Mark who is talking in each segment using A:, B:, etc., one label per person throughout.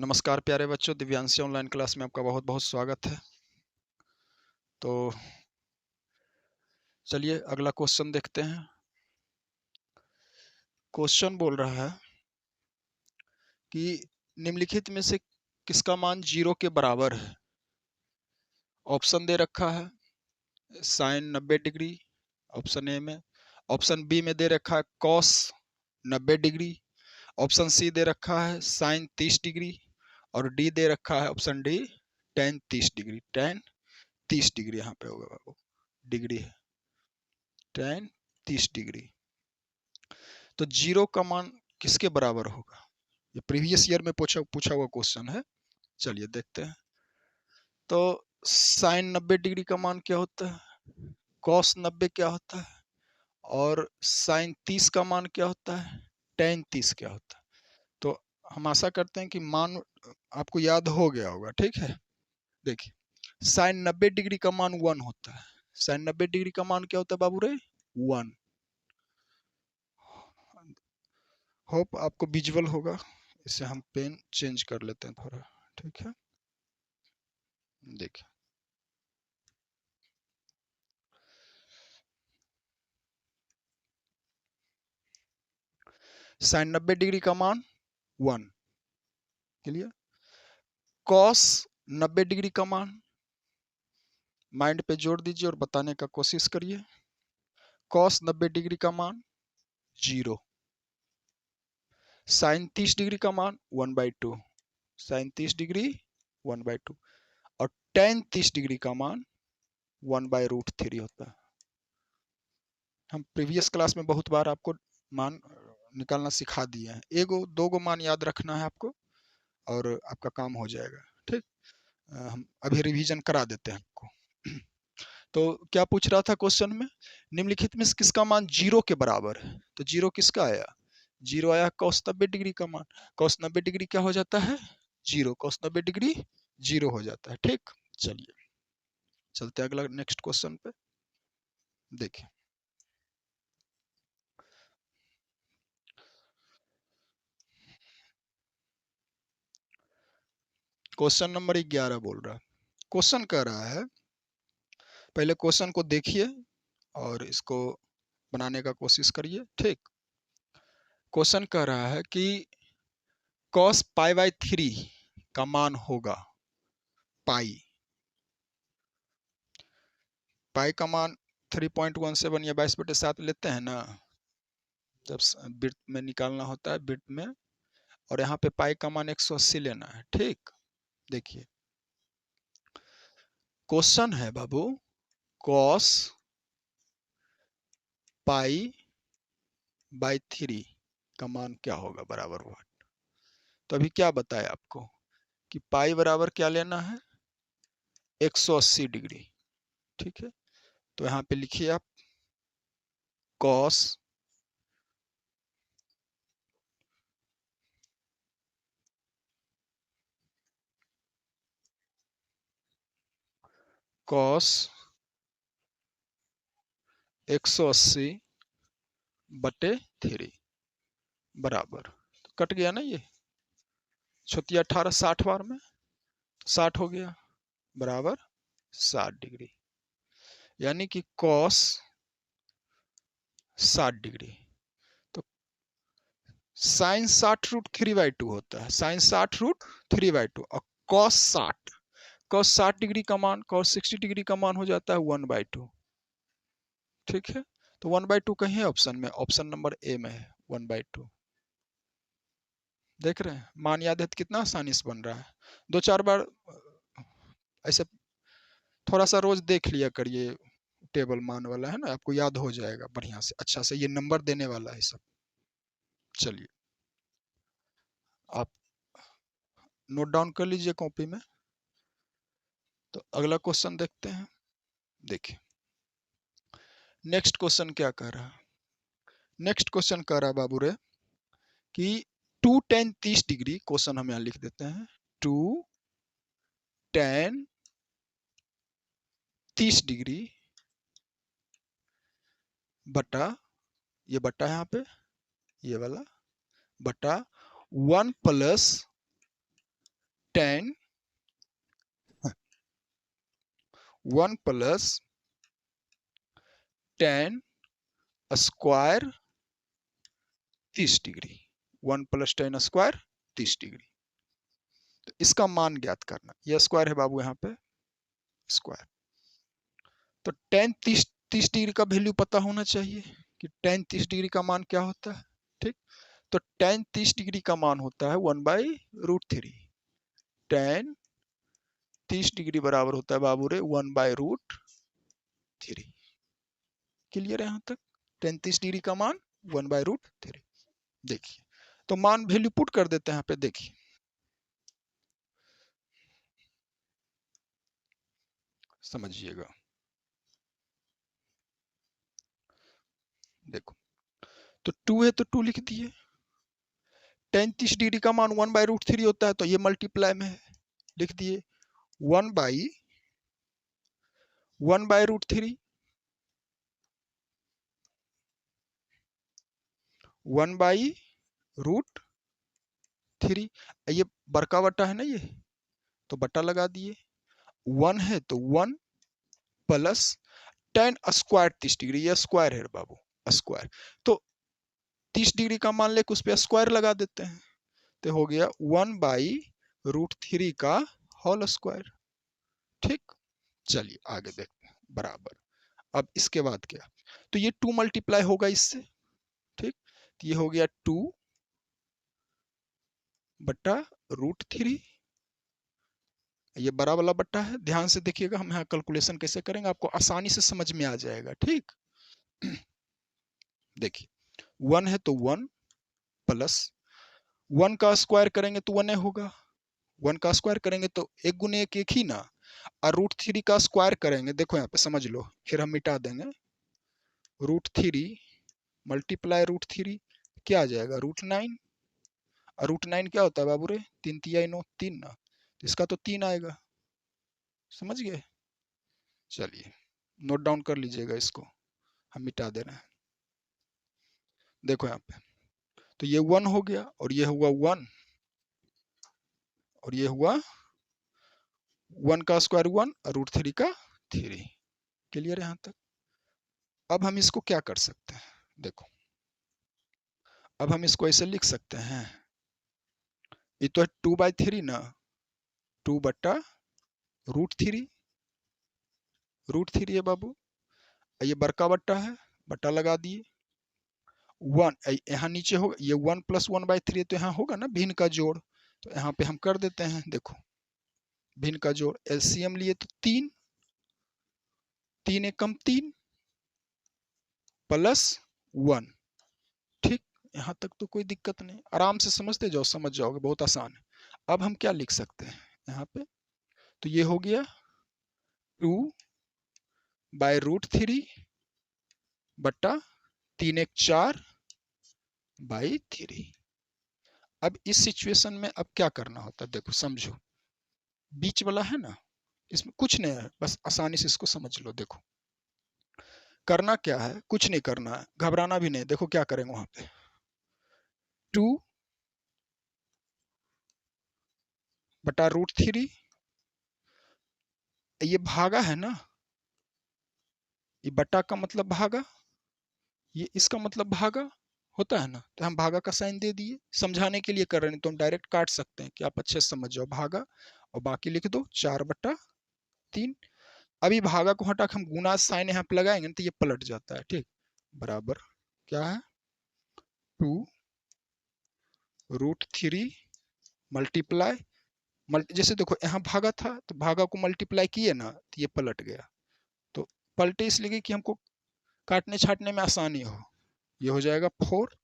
A: नमस्कार प्यारे बच्चों, दिव्यांशी ऑनलाइन क्लास में आपका बहुत बहुत स्वागत है। तो चलिए अगला क्वेश्चन देखते हैं। क्वेश्चन बोल रहा है कि निम्नलिखित में से किसका मान 0 के बराबर है। ऑप्शन दे रखा है साइन 90 डिग्री ऑप्शन ए में, ऑप्शन बी में दे रखा है कॉस 90 डिग्री, ऑप्शन सी दे रखा है साइन 30 डिग्री और डी दे रखा है option D ten 30 degree. Ten 30 degree यहाँ पे होगा बाबू, डिग्री है टेन 30 डिग्री। तो 0 का मान किसके बराबर होगा? ये प्रीवियस ईयर में पूछा हुआ क्वेश्चन है। चलिए देखते हैं। तो साइन 90 डिग्री का मान क्या होता है, कॉस 90 क्या होता है और साइन 30 का मान क्या होता है, टेन 30 क्या होता है। तो हम आशा करते हैं कि मान आपको याद हो गया होगा। ठीक है, देखिए साइन 90 डिग्री का मान 1 होता है। साइन 90 डिग्री का मान क्या होता है बाबू रे, 1। होप आपको विजुअल होगा। इसे हम पेन चेंज कर लेते हैं थोड़ा। ठीक है, देखिए साइन 90 डिग्री का मान 1, क्लियर। कॉस 90 डिग्री का मान माइंड पे जोड़ दीजिए और बताने का कोशिश करिए। कॉस 90 डिग्री का मान 0। साइन 30 डिग्री का मान 1/2। साइन 30 डिग्री 1/2 और टेन 30 डिग्री का मान 1/√3 होता है। हम प्रीवियस क्लास में बहुत बार आपको मान निकालना सिखा दिए हैं। एगो दो गो मान याद रखना है आपको और आपका काम हो जाएगा। ठीक, हम अभी रिवीजन करा देते हैं आपको। तो क्या पूछ रहा था क्वेश्चन में, निम्नलिखित में से किसका मान 0 के बराबर है। तो 0 किसका आया, 0 आया कॉस 90 डिग्री का मान। कॉस 90 डिग्री क्या हो जाता है, 0। कॉस 90 डिग्री 0 हो जाता है। ठीक, चलिए चलते अगला नेक्स्ट क्वेश्चन पे। देखिए क्वेश्चन नंबर 11 बोल रहा है। क्वेश्चन कह रहा है, पहले क्वेश्चन को देखिए और इसको बनाने का कोशिश करिए। ठीक, क्वेश्चन कह रहा है कि cos π/3 का मान होगा पाई। पाई का मान 3.17 या 22/7 लेते हैं ना जब वृत्त में निकालना होता है, वृत्त में। और यहाँ पे पाई का मान 180 लेना है। ठीक, देखिए क्वेश्चन है बाबू cos π/3 का मान क्या होगा बराबर हुआ। तो अभी क्या बताया आपको कि पाई बराबर क्या लेना है, 180 डिग्री। ठीक है, तो यहाँ पे लिखिए आप cos cos 180/3 बराबर, तो कट गया ना ये छोटिया 18 60 बार में 60 हो गया बराबर 60 डिग्री। यानी कि cos 60 डिग्री। तो साइन 60√3/2 होता है, साइन 60√3/2 और cos 60 डिग्री का मान, cos 60 डिग्री का मान हो जाता है 1/2। ठीक है, तो 1/2 कहीं है ऑप्शन में, ऑप्शन नंबर ए में है 1/2। देख रहे हैं मान याद है तो कितना आसानी से बन रहा है। 2-4 बार ऐसे थोड़ा सा रोज देख लिया करिए, टेबल मान वाला है ना, आपको याद हो जाएगा बढ़िया से, अच्छा से। ये नंबर देने वाला है सब। चलिए आप नोट डाउन कर लीजिए कॉपी में। तो अगला क्वेश्चन देखते हैं। देखिए नेक्स्ट क्वेश्चन क्या कह रहा है। नेक्स्ट क्वेश्चन कह रहा है बाबू रे कि 2 tan 30 डिग्री, क्वेश्चन हम यहाँ लिख देते हैं 2 tan 30 डिग्री बटा, ये बटा यहाँ पे ये वाला, बटा 1 + 10 1 plus 10 square 30 degree. 1 plus 10 square 30 degree. तो इसका मान ज्ञात करना। यह स्क्वायर है बाबू, यहाँ पे स्क्वायर। तो tan 30 डिग्री का वैल्यू पता होना चाहिए कि tan 30 डिग्री का मान क्या होता है। ठीक, तो tan 30 डिग्री का मान होता है 1/√3। tan 30 डिग्री बराबर होता है बाबू रे 1/√3। क्लियर है यहाँ तक? tan 30 डिग्री का मान 1/√3। देखिए, तो मान वैल्यू पुट कर देते हैं यहाँ पे। देखिए, समझिएगा। देखो, तो 2 है तो 2 लिख दिए। tan 30 डिग्री का मान 1/√3 होता है, तो ये मल्टीप्लाई में है, लिख दिए 1/√3। 1/√3। ये बड़का बट्टा है ना, ये तो बट्टा लगा दिए। 1 है तो 1 प्लस tan स्क्वायर 30 डिग्री, ये स्क्वायर है बाबू, स्क्वायर। तो 30 डिग्री का मान लेके उस पर स्क्वायर लगा देते हैं, तो हो गया 1/√3 का होल स्क्वायर। ठीक, चलिए आगे देखते हैं। बराबर, अब इसके बाद क्या, तो ये 2 मल्टीप्लाई होगा इससे। ठीक, तो ये हो गया 2/√3। ये बड़ा वाला बट्टा है, ध्यान से देखिएगा, हम यहाँ कैलकुलेशन कैसे करेंगे आपको आसानी से समझ में आ जाएगा। ठीक, देखिए 1 है तो 1 प्लस 1 का स्क्वायर करेंगे तो 1 होगा। 1 का स्क्वायर करेंगे तो 1 गुने 1 1 ही ना, और √3 का स्क्वायर करेंगे, देखो यहाँ पे समझ लो, फिर हम मिटा देंगे। √3 मल्टीप्लाई √3 क्या आ जाएगा, √9। और √9 क्या होता है बाबू रे, 3 तिया 9, 3 ना, तो इसका तो 3 आएगा। समझ गए? चलिए नोट डाउन कर लीजिएगा, इसको हम मिटा दे रहे हैं। देखो यहाँ पे, तो ये 1 हो गया, और ये हुआ 1, और ये हुआ 1 का स्क्वायर 1 और √3 का 3। क्लियर है यहाँ तक? अब हम इसको क्या कर सकते हैं, देखो, अब हम इसको ऐसे लिख सकते हैं, ये तो है 2/3 ना, 2/√3। √3 है बाबू, ये बड़का बट्टा है, बट्टा लगा दिए। 1 यहाँ नीचे होगा, ये 1 प्लस 1/3 तो यहाँ होगा ना भिन्न का जोड़, तो यहाँ पे हम कर देते हैं। देखो, भिन्न का जोड़, एलसीएम लिए तो 3, 3 एकम 3 प्लस 1। ठीक, यहाँ तक तो कोई दिक्कत नहीं, आराम से समझते जाओ, समझ जाओगे, बहुत आसान है। अब हम क्या लिख सकते हैं यहाँ पे, तो ये हो गया 2/√3 बट्टा 3 1 4/3। अब इस सिचुएशन में अब क्या करना होता है, देखो समझो, बीच वाला है ना, इसमें कुछ नहीं है, बस आसानी से इसको समझ लो। देखो करना क्या है, कुछ नहीं करना है, घबराना भी नहीं। देखो क्या करेंगे वहां पे, 2/√3, ये भागा है ना, ये बटा का मतलब भागा, ये इसका मतलब भागा होता है ना, तो हम भागा का साइन दे दिए, समझाने के लिए कर रहे हैं, तो हम डायरेक्ट काट सकते हैं कि आप अच्छे से समझ जाओ। भागा और बाकी लिख दो 4/3। अभी भागा को हटा के हम गुना साइन यहाँ पे लगाएंगे तो ये पलट जाता है। ठीक, बराबर क्या है, 2/√3 मल्टीप्लाई, जैसे देखो यहाँ भागा था तो भागा को मल्टीप्लाई किए ना, तो ये पलट गया। तो पलटे इसलिए कि हमको काटने छाटने में आसानी हो। ये हो जाएगा 4।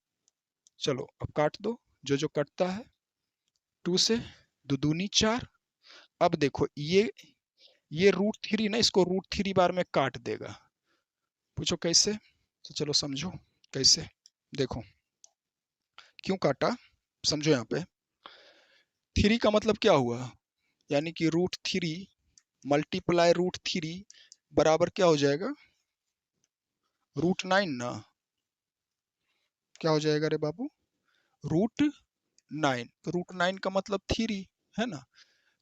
A: चलो अब काट दो, जो जो कटता है, 2 से 2 दूनी 4। अब देखो ये √3 ना, इसको √3 बार में काट देगा। पूछो कैसे, तो चलो समझो कैसे। देखो क्यों काटा, समझो। यहाँ पे 3 का मतलब क्या हुआ, यानी कि √3 मल्टीप्लाई √3 बराबर क्या हो जाएगा, √9 ना। क्या हो जाएगा रे बाबू, √9। तो √9 का मतलब 3 है ना,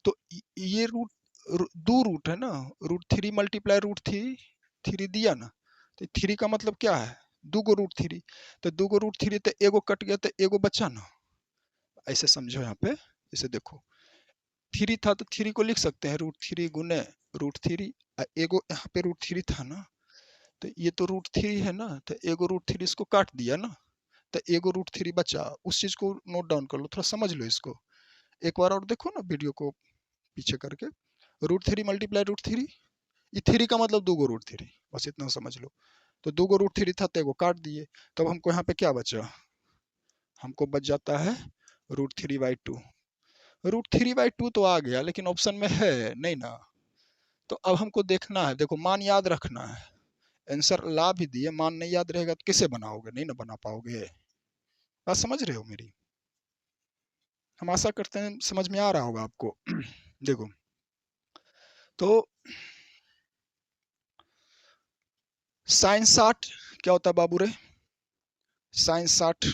A: तो ये दो रूट है ना, √3 मल्टीप्लाई √3 दिया ना, तो 3 का मतलब क्या है, 2 गो √3, तो 2 गो √3 तो एगो कट गया तो एगो बचा ना। ऐसे समझो यहाँ पे, इसे देखो 3 था तो 3 को लिख सकते हैं √3 गुने √3, एगो यहाँ पे √3 था ना, तो ये तो √3 है ना, तो एगो √3 इसको काट दिया ना, तो एगो √3 बचा। उस चीज को नोट डाउन कर लो, थोड़ा समझ लो इसको, एक बार और देखो ना वीडियो को पीछे करके। √3 मल्टीप्लाई √3, ये 3 का मतलब 2 गो √3, बस इतना समझ लो। तो 2 गो √3 था तो एगो काट दिए, तब हमको यहाँ पे क्या बचा, हमको बच जाता है √3/2। √3/2 तो आ गया, लेकिन ऑप्शन में है नहीं ना, तो अब हमको देखना है, देखो मान याद रखना है, आंसर ला भी दिए, मान नहीं याद रहेगा तो कैसे बनाओगे, नहीं ना बना पाओगे। बात समझ रहे हो मेरी, हम आशा करते हैं समझ में आ रहा होगा आपको। देखो तो sin 60 क्या होता है बाबू रे, sin 60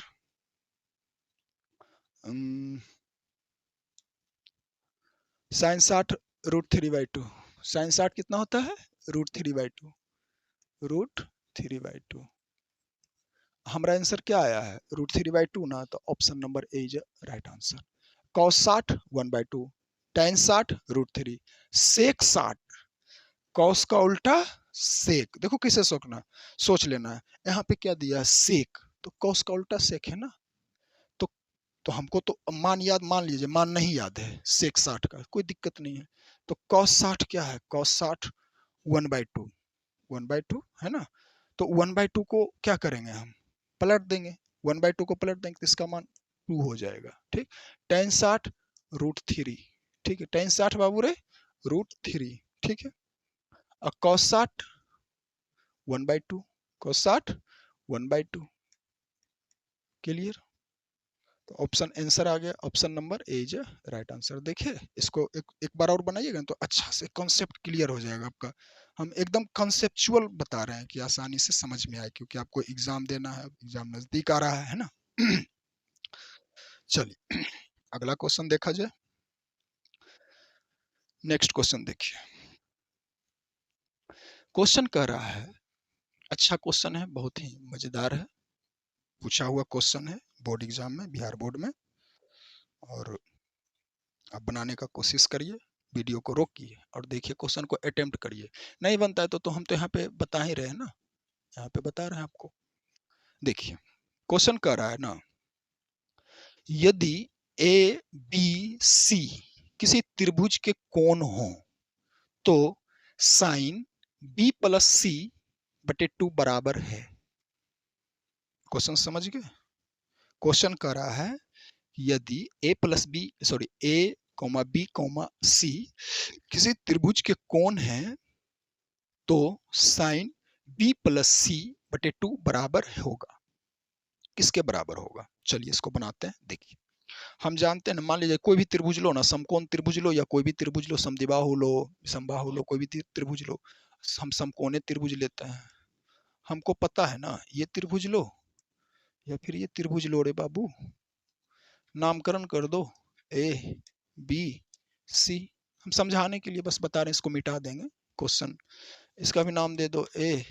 A: sin 60 √3/2, sin 60 कितना होता है, √3/2, √3/2। हमारा आंसर क्या आया है, √3/2 ना, तो option number A is right answer. cos 60 1/2, tan 60 √3, sec 60, cos का उल्टा sec, देखो किसे सोच लेना है, यहाँ पे क्या दिया है sec, तो cos का उल्टा sec है ना, तो हमको तो मान याद, मान लीजिए मान नहीं याद है sec 60 का, कोई दिक्कत नहीं है। तो cos 60 क्या है, cos 60 1/2, 1/2 है ना, तो 1/2 को क्या करेंगे हम, पलट देंगे, 1/2 को पलट देंगे तो इसका मान 2 हो जाएगा, ठीक। tan 60 √3, ठीक है, tan 60 बाबू रे √3, ठीक है। और cos 60 1/2, cos 60 1/2, क्लियर। तो ऑप्शन आंसर आ गया, option number A is right answer. देखिए इसको एक बार और बनाइएगा तो अच्छा से कॉन्सेप्ट क्लियर हो जाएगा आपका। हम एकदम कॉन्सेप्चुअल बता रहे हैं कि आसानी से समझ में आए, क्योंकि आपको एग्जाम देना है, एग्जाम नजदीक आ रहा है ना। चलिए अगला क्वेश्चन देखा जाए, नेक्स्ट क्वेश्चन देखिए। क्वेश्चन कह रहा है, अच्छा क्वेश्चन है, बहुत ही मजेदार है, पूछा हुआ क्वेश्चन है बोर्ड एग्जाम में, बिहार बोर्ड में, और आप बनाने का कोशिश करिए, वीडियो को रोकिए और देखिए, क्वेश्चन को अटेम्प्ट करिए। नहीं बनता है तो हम तो यहाँ पे बता ही रहे हैं ना, यहाँ पे बता रहे हैं आपको। देखिए क्वेश्चन कह रहा है ना, यदि ए बी सी किसी त्रिभुज के कोण हो तो साइन b+c/2 बराबर है। क्वेश्चन समझ गए, क्वेश्चन कह रहा है यदि ए बी सी किसी त्रिभुज के कोण है तो साइन b+c/2 बराबर होगा। किसके बराबर होगा, चलिए इसको बनाते हैं। देखिए हम जानते हैं ना, मान लीजिए कोई भी त्रिभुज लो ना, समकोण त्रिभुज लो या कोई भी त्रिभुज लो, समद्विबाहु लो, समबाहु लो, कोई भी त्रिभुज लो, हम समकोणीय त्रिभुज लेते हैं। हमको पता है ना, ये त्रिभुज लो या फिर ये त्रिभुज लो रे बाबू, नामकरण कर दो ए बी सी, हम समझाने के लिए बस बता रहे हैं, इसको मिटा देंगे क्वेश्चन, इसका भी नाम दे दो ए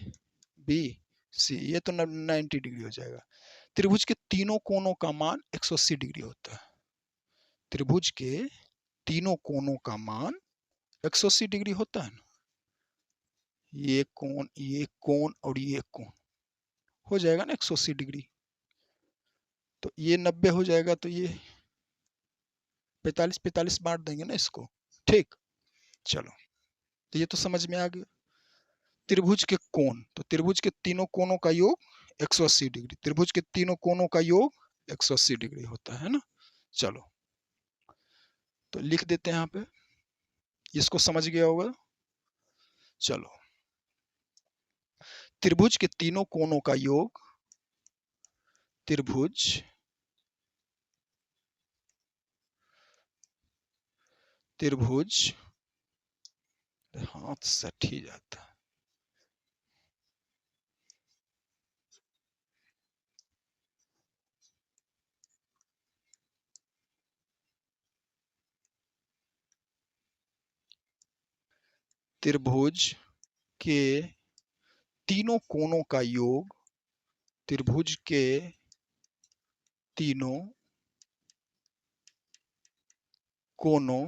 A: बी सी, ये तो 90 डिग्री हो जाएगा। त्रिभुज के तीनों कोणों का मान 180 डिग्री होता है, त्रिभुज के तीनों कोणों का मान 180 डिग्री होता है ना, ये कोण और ये कोण हो जाएगा ना 180 डिग्री, तो ये 90 हो जाएगा, तो ये 45 बांट देंगे ना इसको, ठीक। चलो तो ये तो समझ में आ गया। त्रिभुज के कोण, तो त्रिभुज के तीनों कोणों का योग 180 डिग्री, त्रिभुज के तीनों कोणों का योग 180 डिग्री होता है ना। चलो तो लिख देते हैं यहाँ पे, इसको समझ गया होगा। चलो त्रिभुज के तीनों कोणों का योग, त्रिभुज त्रिभुज हाथ सट ही जाता है, त्रिभुज के तीनों कोणों का योग, त्रिभुज के तीनों कोणों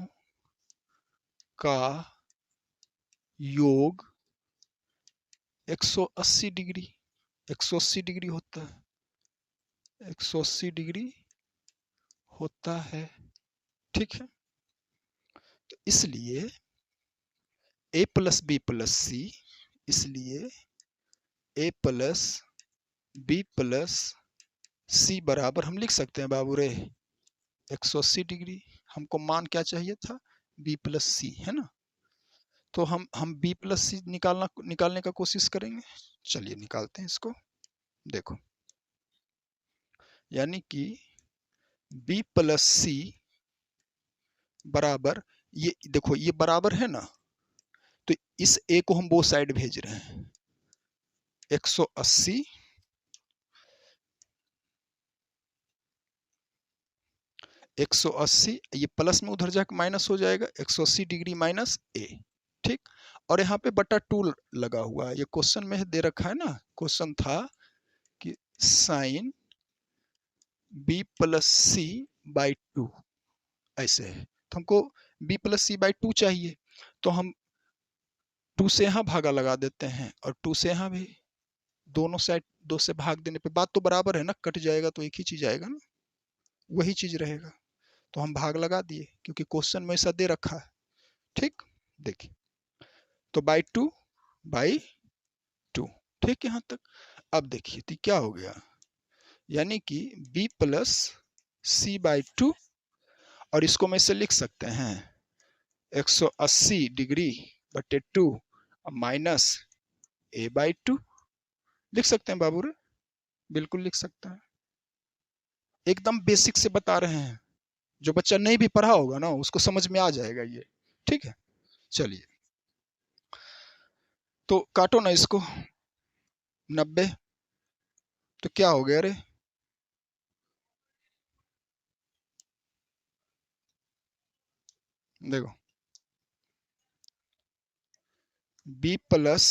A: का योग 180 डिग्री, 180 डिग्री होता है, 180 डिग्री होता है। ठीक है, तो इसलिए a प्लस बी प्लस सी, इसलिए a प्लस बी प्लस सी बराबर हम लिख सकते हैं बाबू रे 180 डिग्री। हमको मान क्या चाहिए था, b प्लस सी, है ना। तो हम b प्लस सी निकालने का कोशिश करेंगे। चलिए निकालते हैं इसको। देखो, यानी कि b प्लस सी बराबर, ये देखो ये बराबर है ना, तो इस a को हम वो साइड भेज रहे हैं 180, ये प्लस में उधर जाकर माइनस हो जाएगा, 180 डिग्री माइनस a। ठीक, और यहाँ पे बटा 2 लगा हुआ है, ये क्वेश्चन में दे रखा है ना। क्वेश्चन था कि sine b plus c by 2 ऐसे है, तो हमको b प्लस सी बाई 2 चाहिए, तो हम 2 से यहाँ भागा लगा देते हैं और 2 से यहाँ भी, दोनों साइड 2 से भाग देने पे बात तो बराबर है ना, कट जाएगा तो एक ही चीज आएगा ना, वही चीज रहेगा। तो हम भाग लगा दिए क्योंकि क्वेश्चन में ऐसा दे रखा है। ठीक, देखिए तो बाई 2, ठीक यहाँ तक। अब देखिए तो क्या हो गया, यानी कि b प्लस सी बाई 2, और इसको मैं इसे लिख सकते हैं 180 डिग्री बटे 2 माइनस a बाई 2, लिख सकते हैं बाबू रे, बिल्कुल लिख सकते हैं। एकदम बेसिक से बता रहे हैं, जो बच्चा नहीं भी पढ़ा होगा ना उसको समझ में आ जाएगा ये। ठीक है, चलिए तो काटो ना इसको, 90, तो क्या हो गया रे, देखो b प्लस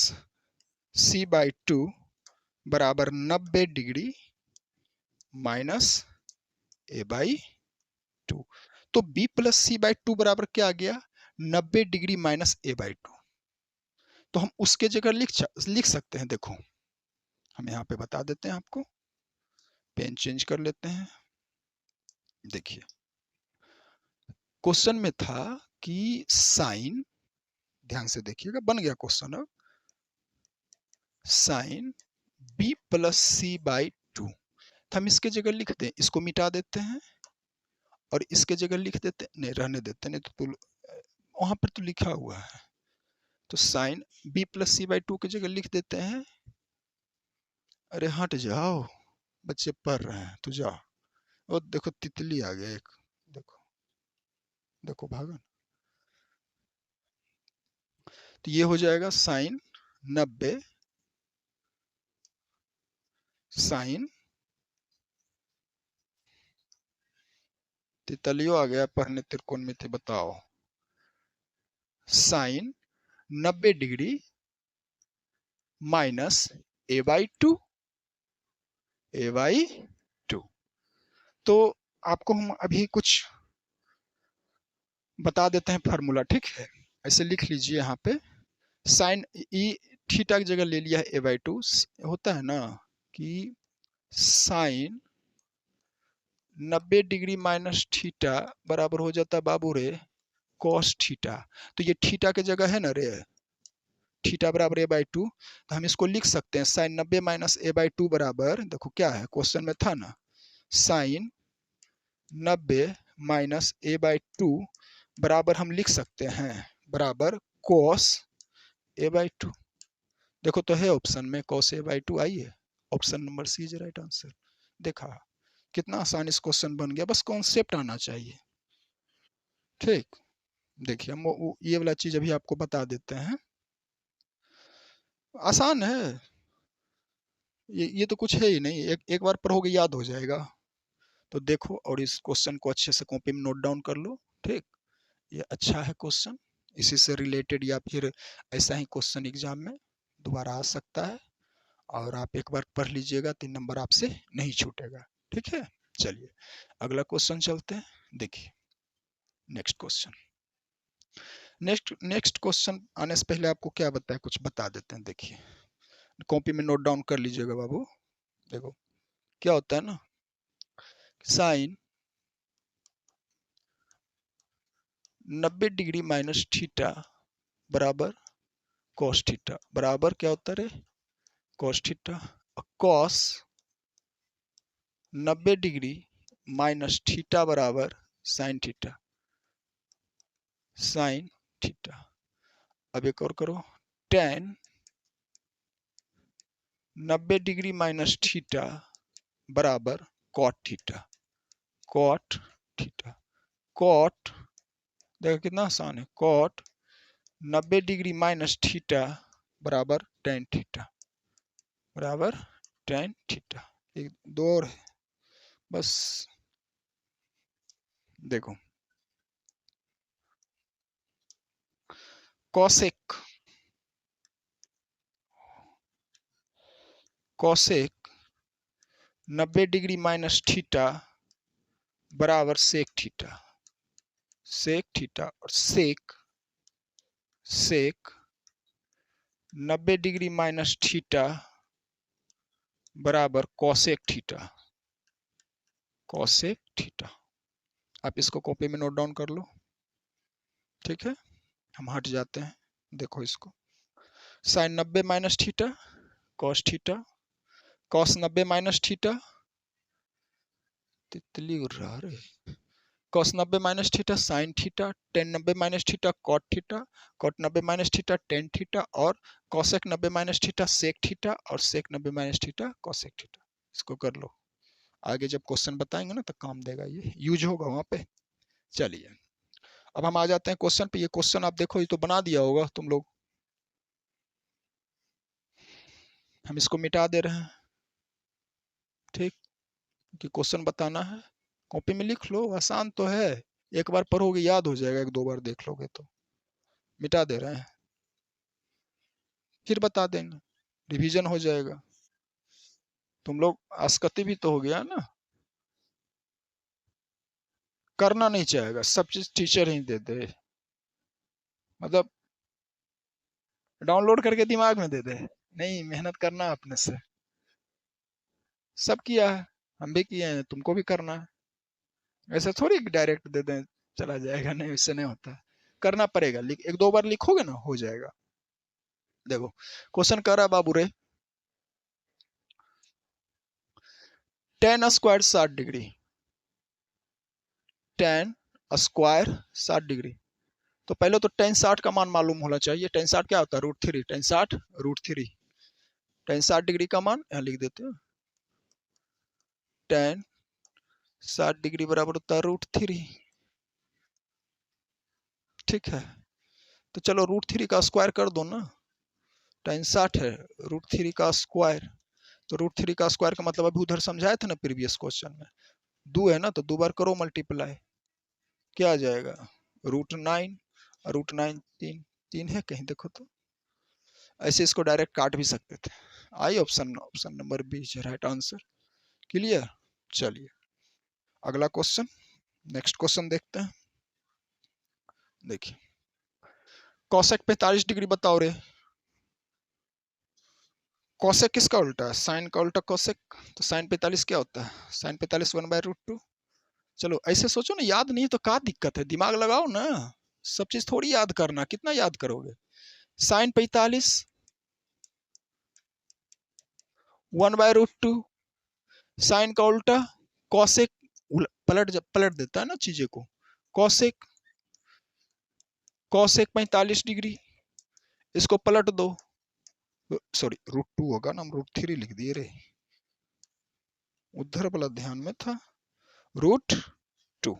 A: सी बाई 2 बराबर 90 डिग्री माइनस a बाई 2। तो b प्लस सी बाई 2 बराबर क्या आ गया, 90 डिग्री माइनस a बाई 2। तो हम उसके जगह लिख सकते हैं। देखो हम यहाँ पे बता देते हैं आपको, पेन चेंज कर लेते हैं। देखिए क्वेश्चन में था कि साइन, ध्यान से देखिएगा, बन गया क्वेश्चन। अब sine b plus c by 2, तो हम इसके जगह लिख दें, इसको मिटा देते हैं और इसके जगह लिख देते, नहीं रहने देते, नहीं तो वहां पर तो लिखा हुआ है, तो sine b plus c by 2 की जगह लिख देते हैं। अरे हट जाओ, बच्चे पढ़ रहे हैं, तो जाओ। और देखो तितली आ गया एक, देखो देखो भागन। तो ये हो जाएगा साइन 90, साइन, तितलियों आ गया पढ़ने, त्रिकोण में थे, बताओ, sine 90 degree minus a by 2, a by 2। तो आपको हम अभी कुछ बता देते हैं फार्मूला, ठीक है। ऐसे लिख लीजिए यहाँ पे, साइन ई थीटा की जगह ले लिया है a बाई 2, होता है ना कि साइन 90 डिग्री माइनस थीटा बराबर हो जाता है बाबू रे कॉस थीटा। तो ये थीटा की जगह है ना रे, थीटा बराबर a बाई 2, तो हम इसको लिख सकते हैं साइन 90 माइनस a बाई 2 बराबर, देखो क्या है क्वेश्चन में था ना, साइन 90 माइनस a बाई 2 बराबर हम लिख सकते हैं बराबर कॉस a बाई 2। देखो तो है ऑप्शन में कॉस a बाई 2 आई है, option number C is right answer. देखा कितना आसान इस क्वेश्चन बन गया, बस कॉन्सेप्ट आना चाहिए। ठीक, देखिए हम ये वाला चीज अभी आपको बता देते हैं, आसान है ये तो कुछ है ही नहीं, एक बार पढ़ोगे याद हो जाएगा। तो देखो और इस क्वेश्चन को अच्छे से कॉपी में नोट डाउन कर लो। ठीक, ये अच्छा है क्वेश्चन। इसी से रिलेटेड या फिर ऐसा ही क्वेश्चन एग्जाम में दोबारा आ सकता है, और आप एक बार पढ़ लीजिएगा, 3 नंबर आपसे नहीं छूटेगा। ठीक है, चलिए अगला क्वेश्चन चलते हैं। देखिए नेक्स्ट क्वेश्चन, नेक्स्ट क्वेश्चन आने से पहले आपको क्या बताए, कुछ बता देते हैं। देखिए कॉपी में नोट डाउन कर लीजिएगा बाबू। देखो क्या होता है ना, साइन 90 डिग्री माइनस थीटा बराबर कॉस थीटा, बराबर क्या होता है रे, cos theta. Cos 90 degree minus theta बराबर साइन थीटा, साइन थीटा। अब एक और करो, टेन 90 डिग्री माइनस थीटा बराबर cot theta, cot theta. Cot देखो कितना आसान है, कॉट 90 डिग्री माइनस थीटा बराबर टेन थीटा, बराबर टेन थीटा। एक दो और है बस। देखो cosec, cosec 90 degree minus theta बराबर सेक थीटा, सेक थीटा। और सेक, सेक 90 डिग्री माइनस थीटा बराबर कॉसेक थीटा, कॉसेक थीटा। आप इसको कॉपी में नोट डाउन कर लो। ठीक है, हम हट जाते हैं। देखो इसको, sine 90 minus theta cos theta, cos 90 minus theta, तितली उड़ रहा रे, cos 90 minus theta sine theta, tan 90 minus theta cot theta, cot 90 minus theta tan theta, और cosec 90 minus theta sec theta, और sec 90 minus theta cosec theta. इसको कर लो, आगे जब क्वेश्चन बताएंगे ना तो काम देगा, ये यूज होगा वहां पे। चलिए अब हम आ जाते हैं क्वेश्चन पे। ये क्वेश्चन आप देखो, ये तो बना दिया होगा तुम लोग, हम इसको मिटा दे रहे हैं। ठीक, कि क्वेश्चन बताना है, कॉपी में लिख लो, आसान तो है, एक बार पढ़ोगे याद हो जाएगा, एक दो बार देख लोगे तो। मिटा दे रहे हैं, फिर बता देंगे, रिवीजन हो जाएगा। तुम लोग आस्कती भी तो हो गया ना, करना नहीं चाहेगा, सब चीज टीचर ही दे दे, मतलब डाउनलोड करके दिमाग में दे दे, नहीं मेहनत करना अपने से। सब किया है, हम भी किए हैं, तुमको भी करना है। ऐसा थोड़ी डायरेक्ट दे दें चला जाएगा, नहीं इससे नहीं होता, करना पड़ेगा। एक दो बार लिखोगे ना हो जाएगा। देखो क्वेश्चन कर रहा है बाबू रे, ten square 60 degree, ten square 60 degree. तो पहले तो टेन 60 का मान मालूम होना चाहिए। टेन 60 क्या होता है, √3, टेन 60 √3, टेन 60 डिग्री का मान यहाँ लिख देते हैं, टेन 60 डिग्री बराबर होता है √3। ठीक है, तो चलो √3 का स्क्वायर कर दो ना, टेन 60 है, √3 का स्क्वायर, तो √3 का स्क्वायर का मतलब अभी उधर समझाए थे ना प्रीवियस क्वेश्चन में, दो है ना, तो दो बार करो मल्टीप्लाई, क्या आ जाएगा, √9, √9 तीन, तीन है कहीं देखो तो, ऐसे इसको डायरेक्ट काट भी सकते थे। आई option, option number B is right answer. Clear, चलिए अगला क्वेश्चन, नेक्स्ट क्वेश्चन देखते हैं। देखिए कॉसेक 45 डिग्री बताओ रे, कॉसेक किसका उल्टा है, साइन का उल्टा कॉसेक, तो साइन 45 क्या होता है, साइन 45 1/√2। चलो ऐसे सोचो ना, याद नहीं तो क्या दिक्कत है, दिमाग लगाओ ना, सब चीज थोड़ी याद करना, कितना याद करोगे। साइन 45 1/√2, साइन का उल्टा कॉसेक, पलट देता है ना चीजें को, कॉसेक, कॉसेक 45 डिग्री, इसको पलट दो, सॉरी √2 होगा ना, हम √3 लिख दिए रे, उधर वाला ध्यान में था, √2,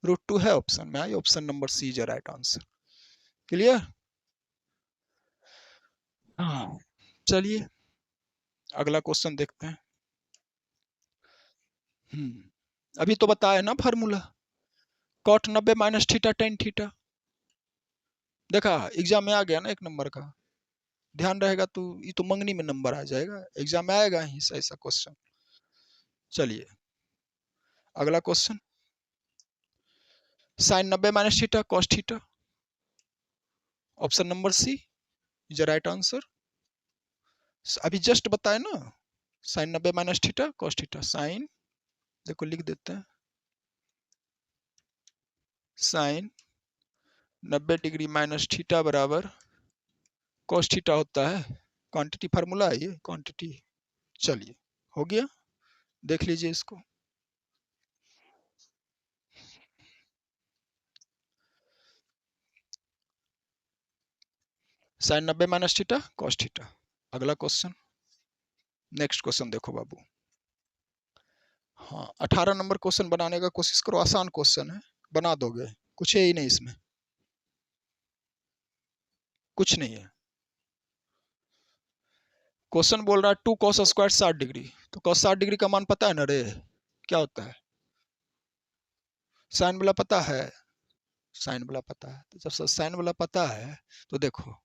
A: √2 है ऑप्शन में, आई option number C is right answer. Clear, हाँ चलिए अगला क्वेश्चन देखते हैं। अभी तो बताया ना formula, cot 90 minus theta tan theta, देखा एग्जाम में आ गया ना 1 नंबर का, ध्यान रहेगा तो ये तो मंगनी में नंबर आ जाएगा, एग्जाम में आएगा ही ऐसा क्वेश्चन। चलिए अगला question, sine 90 minus theta cos theta, option number C is the right answer. अभी जस्ट बताए ना, sine 90 minus theta cos theta, sine देखो लिख देते हैं, साइन 90 डिग्री माइनस थीटा बराबर कॉस थीटा होता है, क्वांटिटी फार्मूला है ये, क्वांटिटी। चलिए हो गया, देख लीजिए इसको। Sine 90 minus theta cos theta. अगला क्वेश्चन, नेक्स्ट क्वेश्चन देखो बाबू। हाँ 18 नंबर क्वेश्चन बनाने का कोशिश करो, आसान क्वेश्चन है, बना दोगे, कुछ है ही नहीं इसमें, कुछ नहीं है। क्वेश्चन बोल रहा है 2 cos स्क्वायर 60 डिग्री, तो cos 60 डिग्री का मान पता है ना रे, क्या होता है? साइन वाला पता है, साइन वाला पता है, तो जब साइन वाला पता है तो देखो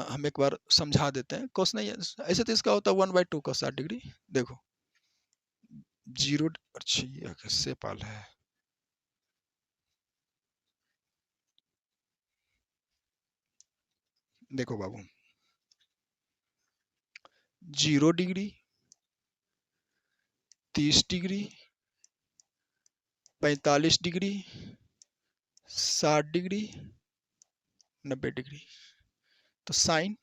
A: हम एक बार समझा देते हैं। कोस नहीं है ऐसे, तो इसका होता है 1/2 cos 60 डिग्री। देखो 0, अच्छा ये किससे पाल है, देखो बाबू 0 degree, 30 degree, 45 degree, 60 degree, 90 degree. तो sine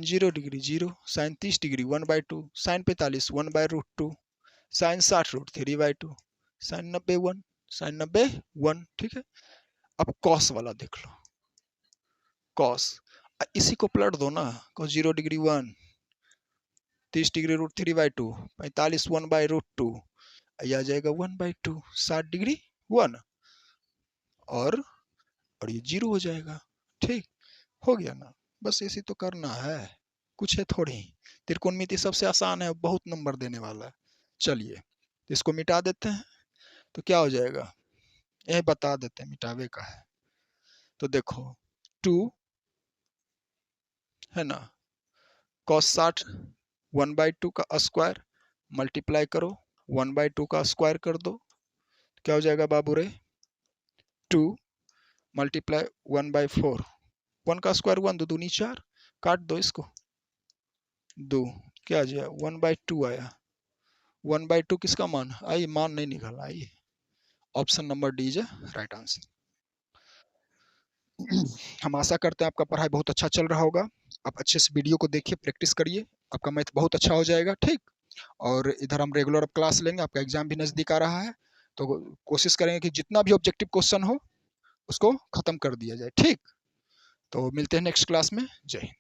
A: 0 degree 0, sine 30 degree 1/2, sine 45 1/√2, sine 60 √3/2, sine 90 1, sine 90 1, ठीक है। अब कॉस वाला देख लो, कॉस इसी को पलट दो ना, कॉस 0 डिग्री 1, 30 डिग्री √3/2, 45 1/√2, आ जाएगा 1/2, 60 डिग्री 1 और ये 0 हो जाएगा। ठीक हो गया ना, बस इसी तो करना है, कुछ है थोड़ी। त्रिकोणमिति सबसे आसान है, बहुत नंबर देने वाला है। चलिए इसको मिटा देते हैं, तो क्या हो जाएगा, यह बता देते हैं, मिटावे का है। तो देखो 2 है ना, cos 60 1/2 का स्क्वायर मल्टीप्लाई करो 1/2 का स्क्वायर कर दो, क्या हो जाएगा बाबू रे, 2 मल्टीप्लाई 1/4, 1 का स्क्वायर 1, 2 दूनी 4, काट दो इसको 2, क्या आ जाए 1/2 आया। 1/2 किसका मान, आइए मान नहीं निकला, आइए option number D is right answer. हम आशा करते हैं आपका पढ़ाई बहुत अच्छा चल रहा होगा, आप अच्छे से वीडियो को देखिए, प्रैक्टिस करिए, आपका मैथ बहुत अच्छा हो जाएगा। ठीक, और इधर हम रेगुलर अब क्लास लेंगे, आपका एग्जाम भी नज़दीक आ रहा है, तो कोशिश करेंगे कि जितना भी ऑब्जेक्टिव क्वेश्चन हो उसको खत्म कर दिया जाए। ठीक, तो मिलते हैं नेक्स्ट क्लास में, जय हिंद।